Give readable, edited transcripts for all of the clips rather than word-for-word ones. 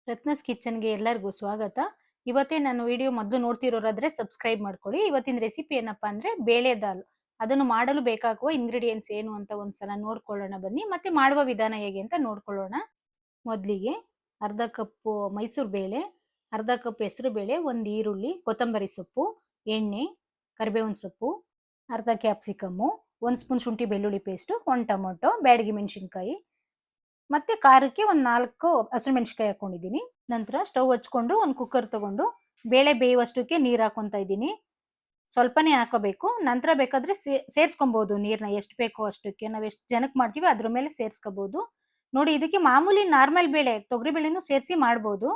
ರತ್ನಸ್ ಕಿಚನ್ಗೆ ಎಲ್ಲರಿಗೂ ಸ್ವಾಗತ. ಇವತ್ತೇ ನಾನು ವಿಡಿಯೋ ಮೊದಲು ನೋಡ್ತಿರೋರಾದ್ರೆ ಸಬ್ಸ್ಕ್ರೈಬ್ ಮಾಡ್ಕೊಳ್ಳಿ. ಇವತ್ತಿನ ರೆಸಿಪಿ ಏನಪ್ಪಾ ಅಂದ್ರೆ ಬೇಳೆ ದಾಲ್. ಅದನ್ನು ಮಾಡಲು ಬೇಕಾಗುವ ಇಂಗ್ರೀಡಿಯೆಂಟ್ಸ್ ಏನು ಅಂತ ಒಂದ್ಸಲ ನೋಡ್ಕೊಳ್ಳೋಣ ಬನ್ನಿ. ಮತ್ತೆ ಮಾಡುವ ವಿಧಾನ ಹೇಗೆ ಅಂತ ನೋಡ್ಕೊಳ್ಳೋಣ. ಮೊದಲಿಗೆ ಅರ್ಧ ಕಪ್ ಮೈಸೂರು ಬೇಳೆ, ಅರ್ಧ ಕಪ್ ಹೆಸರು ಬೇಳೆ, ಒಂದು ಈರುಳ್ಳಿ, ಕೊತ್ತಂಬರಿ ಸೊಪ್ಪು, ಎಣ್ಣೆ, ಕರಿಬೇವಿನ ಸೊಪ್ಪು, ಅರ್ಧ ಕ್ಯಾಪ್ಸಿಕಮ್ಮು, 1 ಸ್ಪೂನ್ ಶುಂಠಿ ಬೆಳ್ಳುಳ್ಳಿ ಪೇಸ್ಟು, 1 ಟೊಮೊಟೊ, ಬ್ಯಾಡಗಿ ಮೆಣಸಿನ್ಕಾಯಿ, ಮತ್ತೆ ಖಾರಕ್ಕೆ ಒಂದು 4 ಹಸಿಮೆಣಸಿನಕಾಯಿ ಹಾಕೊಂಡಿದ್ದೀನಿ. ನಂತರ ಸ್ಟವ್ ಹಚ್ಕೊಂಡು ಒಂದು ಕುಕ್ಕರ್ ತಗೊಂಡು ಬೇಳೆ ಬೇಯುವಷ್ಟಕ್ಕೆ ನೀರು ಹಾಕೊಂತ ಇದ್ದೀನಿ. ಸ್ವಲ್ಪನೇ ಹಾಕೋಬೇಕು. ನಂತರ ಬೇಕಾದ್ರೆ ಸೇರಿಸ್ಕೊಬಹುದು ನೀರನ್ನ, ಎಷ್ಟು ಬೇಕೋ ಅಷ್ಟಕ್ಕೆ. ನಾವು ಎಷ್ಟು ಜನಕ್ಕೆ ಮಾಡ್ತೀವಿ ಅದ್ರ ಮೇಲೆ ಸೇರಿಸ್ಕೋಬಹುದು. ನೋಡಿ, ಇದಕ್ಕೆ ಮಾಮೂಲಿ ನಾರ್ಮಲ್ ಬೇಳೆ ತೊಗರಿ ಬೇಳೆನೂ ಸೇರಿಸಿ ಮಾಡ್ಬೋದು.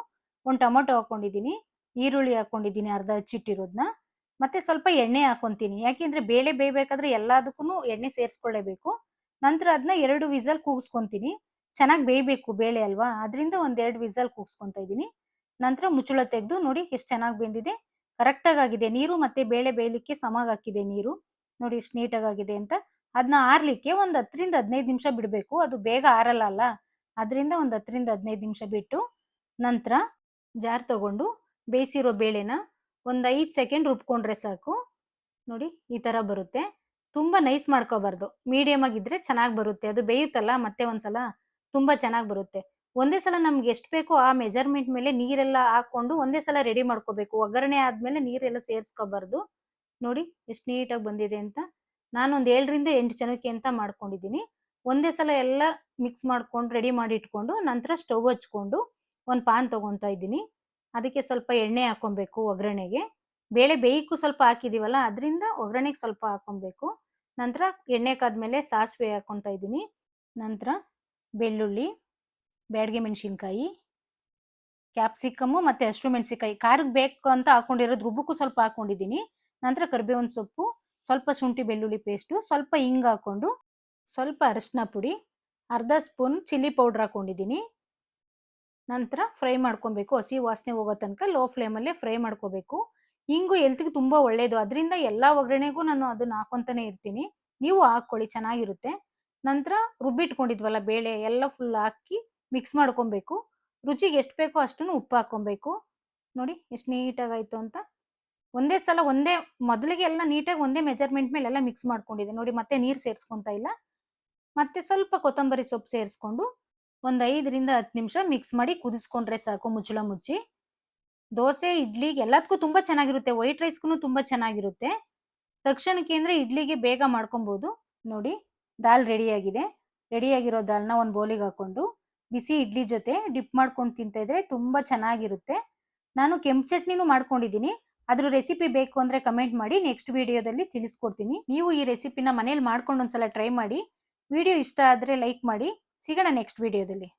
ಒಂದು ಟೊಮೊಟೊ ಹಾಕೊಂಡಿದ್ದೀನಿ, ಈರುಳ್ಳಿ ಹಾಕೊಂಡಿದ್ದೀನಿ ಅರ್ಧ ಹಚ್ಚಿಟ್ಟಿರೋದನ್ನ, ಮತ್ತೆ ಸ್ವಲ್ಪ ಎಣ್ಣೆ ಹಾಕೊಂತೀನಿ. ಯಾಕೆಂದ್ರೆ ಬೇಳೆ ಬೇಯಬೇಕಾದ್ರೆ ಎಲ್ಲದಕ್ಕೂ ಎಣ್ಣೆ ಸೇರಿಸ್ಕೊಳ್ಳೇಬೇಕು. ನಂತರ ಅದನ್ನ 2 ವಿಸಲ್ ಕೂಗಿಸ್ಕೊಂತೀನಿ. ಚೆನ್ನಾಗಿ ಬೇಯಬೇಕು ಬೇಳೆ ಅಲ್ವಾ, ಅದರಿಂದ 1-2 ವಿಸಲ್ ಕೂಗಿಸ್ಕೊಂತ ಇದ್ದೀನಿ. ನಂತರ ಮುಚ್ಚಳ ತೆಗೆದು ನೋಡಿ ಎಷ್ಟು ಚೆನ್ನಾಗಿ ಬೆಂದಿದೆ. ಕರೆಕ್ಟಾಗಿ ಆಗಿದೆ ನೀರು, ಮತ್ತೆ ಬೇಳೆ ಬೇಯಲಿಕ್ಕೆ ಸಮಾಗಿ ಹಾಕಿದೆ ನೀರು. ನೋಡಿ ಎಷ್ಟು ನೀಟಾಗಿ ಆಗಿದೆ ಅಂತ. ಅದನ್ನ ಆರ್ಲಿಕ್ಕೆ ಒಂದು 10-15 ನಿಮಿಷ ಬಿಡಬೇಕು. ಅದು ಬೇಗ ಆರಲ್ಲ ಅಲ್ಲ, ಅದರಿಂದ ಒಂದು 10-15 ನಿಮಿಷ ಬಿಟ್ಟು ನಂತರ ಜಾರ್ ತಗೊಂಡು ಬೇಯಿಸಿರೋ ಬೇಳೆನ ಒಂದು 5 ಸೆಕೆಂಡ್ ರುಬ್ಕೊಂಡ್ರೆ ಸಾಕು. ನೋಡಿ ಈ ತರ ಬರುತ್ತೆ. ತುಂಬಾ ನೈಸ್ ಮಾಡ್ಕೋಬಾರ್ದು, ಮೀಡಿಯಂ ಆಗಿದ್ರೆ ಚೆನ್ನಾಗಿ ಬರುತ್ತೆ. ಅದು ಬೇಯುತ್ತಲ್ಲ ಮತ್ತೆ ಒಂದ್ಸಲ ತುಂಬಾ ಚೆನ್ನಾಗಿ ಬರುತ್ತೆ. ಒಂದೇ ಸಲ ನಮ್ಗೆ ಎಷ್ಟು ಬೇಕೋ ಆ ಮೆಜರ್ಮೆಂಟ್ ಮೇಲೆ ನೀರೆಲ್ಲ ಹಾಕೊಂಡು ಒಂದೇ ಸಲ ರೆಡಿ ಮಾಡ್ಕೋಬೇಕು. ಒಗ್ಗರಣೆ ಆದ್ಮೇಲೆ ನೀರೆಲ್ಲ ಸೇರಿಸ್ಕೋಬಾರ್ದು. ನೋಡಿ ಎಷ್ಟು ನೀಟಾಗಿ ಬಂದಿದೆ ಅಂತ. ನಾನೊಂದು 7-8 ಜನಕ್ಕೆ ಅಂತ ಮಾಡ್ಕೊಂಡಿದ್ದೀನಿ. ಒಂದೇ ಸಲ ಎಲ್ಲ ಮಿಕ್ಸ್ ಮಾಡ್ಕೊಂಡು ರೆಡಿ ಮಾಡಿ ಇಟ್ಕೊಂಡು ನಂತರ ಸ್ಟವ್ ಹಚ್ಕೊಂಡು ಒಂದು ಪಾನ್ ತಗೊಂತಾ ಇದ್ದೀನಿ. ಅದಕ್ಕೆ ಸ್ವಲ್ಪ ಎಣ್ಣೆ ಹಾಕೊಬೇಕು ಒಗ್ಗರಣೆಗೆ. ಬೇಳೆ ಬೇಯಕ್ಕೂ ಸ್ವಲ್ಪ ಹಾಕಿದೀವಲ್ಲ, ಅದರಿಂದ ಒಗ್ಗರಣೆಗೆ ಸ್ವಲ್ಪ ಹಾಕೊಬೇಕು. ನಂತರ ಎಣ್ಣೆ ಕಾದ್ಮೇಲೆ ಸಾಸಿವೆ ಹಾಕೊಂತ ಇದ್ದೀನಿ. ನಂತರ ಬೆಳ್ಳುಳ್ಳಿ, ಬ್ಯಾಡಗಿ ಮೆಣಸಿನ್ಕಾಯಿ, ಕ್ಯಾಪ್ಸಿಕಮ್ಮು ಮತ್ತೆ ಹಸಿಮೆಣಸಿನಕಾಯಿ ಖಾರಕ್ಕೆ ಬೇಕು ಅಂತ ಹಾಕೊಂಡಿರೋದು, ರುಬ್ಬಕ್ಕೂ ಸ್ವಲ್ಪ ಹಾಕೊಂಡಿದ್ದೀನಿ. ನಂತರ ಕರಿಬೇವಿನ ಸೊಪ್ಪು, ಸ್ವಲ್ಪ ಶುಂಠಿ ಬೆಳ್ಳುಳ್ಳಿ ಪೇಸ್ಟು, ಸ್ವಲ್ಪ ಹಿಂಗ್ ಹಾಕೊಂಡು, ಸ್ವಲ್ಪ ಅರಿಶಿನ ಪುಡಿ, ಅರ್ಧ ಸ್ಪೂನ್ ಚಿಲ್ಲಿ ಪೌಡ್ರ್ ಹಾಕೊಂಡಿದ್ದೀನಿ. ನಂತರ ಫ್ರೈ ಮಾಡ್ಕೊಬೇಕು. ಹಸಿ ವಾಸನೆ ಹೋಗೋ ತನಕ ಲೋ ಫ್ಲೇಮಲ್ಲೇ ಫ್ರೈ ಮಾಡ್ಕೋಬೇಕು. ಹಿಂಗು ಹೆಲ್ತ್ಗೆ ತುಂಬ ಒಳ್ಳೆಯದು. ಅದರಿಂದ ಎಲ್ಲ ಒಗ್ಗರಣೆಗೂ ನಾನು ಅದನ್ನ ಹಾಕೊಂತಾನೆ ಇರ್ತೀನಿ. ನೀವು ಹಾಕ್ಕೊಳ್ಳಿ, ಚೆನ್ನಾಗಿರುತ್ತೆ. ನಂತರ ರುಬ್ಬಿಟ್ಕೊಂಡಿದ್ವಲ್ಲ ಬೇಳೆ ಎಲ್ಲ ಫುಲ್ ಹಾಕಿ ಮಿಕ್ಸ್ ಮಾಡ್ಕೊಬೇಕು. ರುಚಿಗೆ ಎಷ್ಟು ಬೇಕೋ ಅಷ್ಟನ್ನು ಉಪ್ಪು ಹಾಕೊಬೇಕು. ನೋಡಿ ಎಷ್ಟು ನೀಟಾಗಿ ಆಯಿತು ಅಂತ. ಒಂದೇ ಸಲ ಮೊದಲಿಗೆ ಎಲ್ಲ ನೀಟಾಗಿ ಒಂದೇ ಮೆಜರ್ಮೆಂಟ್ ಮೇಲೆ ಎಲ್ಲ ಮಿಕ್ಸ್ ಮಾಡ್ಕೊಂಡಿದ್ದೆ. ನೋಡಿ ಮತ್ತೆ ನೀರು ಸೇರಿಸ್ಕೊಂತ ಇಲ್ಲ. ಮತ್ತೆ ಸ್ವಲ್ಪ ಕೊತ್ತಂಬರಿ ಸೊಪ್ಪು ಸೇರಿಸ್ಕೊಂಡು ಒಂದು 5-10 ನಿಮಿಷ ಮಿಕ್ಸ್ ಮಾಡಿ ಕುದಿಸ್ಕೊಂಡ್ರೆ ಸಾಕು, ಮುಚ್ಚಳ ಮುಚ್ಚಿ. ದೋಸೆ, ಇಡ್ಲಿಗೆ ಎಲ್ಲದಕ್ಕೂ ತುಂಬ ಚೆನ್ನಾಗಿರುತ್ತೆ. ವೈಟ್ ರೈಸ್ಗೂ ತುಂಬ ಚೆನ್ನಾಗಿರುತ್ತೆ. ತಕ್ಷಣಕ್ಕೆ ಅಂದರೆ ಇಡ್ಲಿಗೆ ಬೇಗ ಮಾಡ್ಕೊಬೋದು. ನೋಡಿ ದಾಲ್ ರೆಡಿಯಾಗಿದೆ. ರೆಡಿಯಾಗಿರೋ ದಾಲ್ನ ಒಂದು ಬೌಲಿಗೆ ಹಾಕೊಂಡು ಬಿಸಿ ಇಡ್ಲಿ ಜೊತೆ ಡಿಪ್ ಮಾಡ್ಕೊಂಡು ತಿಂತಾ ಇದ್ರೆ ತುಂಬ ಚೆನ್ನಾಗಿರುತ್ತೆ. ನಾನು ಕೆಂಪು ಚಟ್ನಿನೂ ಮಾಡ್ಕೊಂಡಿದ್ದೀನಿ. ಅದ್ರ ರೆಸಿಪಿ ಬೇಕು ಅಂದರೆ ಕಮೆಂಟ್ ಮಾಡಿ, ನೆಕ್ಸ್ಟ್ ವಿಡಿಯೋದಲ್ಲಿ ತಿಳಿಸ್ಕೊಡ್ತೀನಿ. ನೀವು ಈ ರೆಸಿಪಿನ ಮನೇಲಿ ಮಾಡ್ಕೊಂಡು ಒಂದ್ಸಲ ಟ್ರೈ ಮಾಡಿ. ವಿಡಿಯೋ ಇಷ್ಟ ಆದರೆ ಲೈಕ್ ಮಾಡಿ. ಸಿಗೋಣ ನೆಕ್ಸ್ಟ್ ವಿಡಿಯೋದಲ್ಲಿ.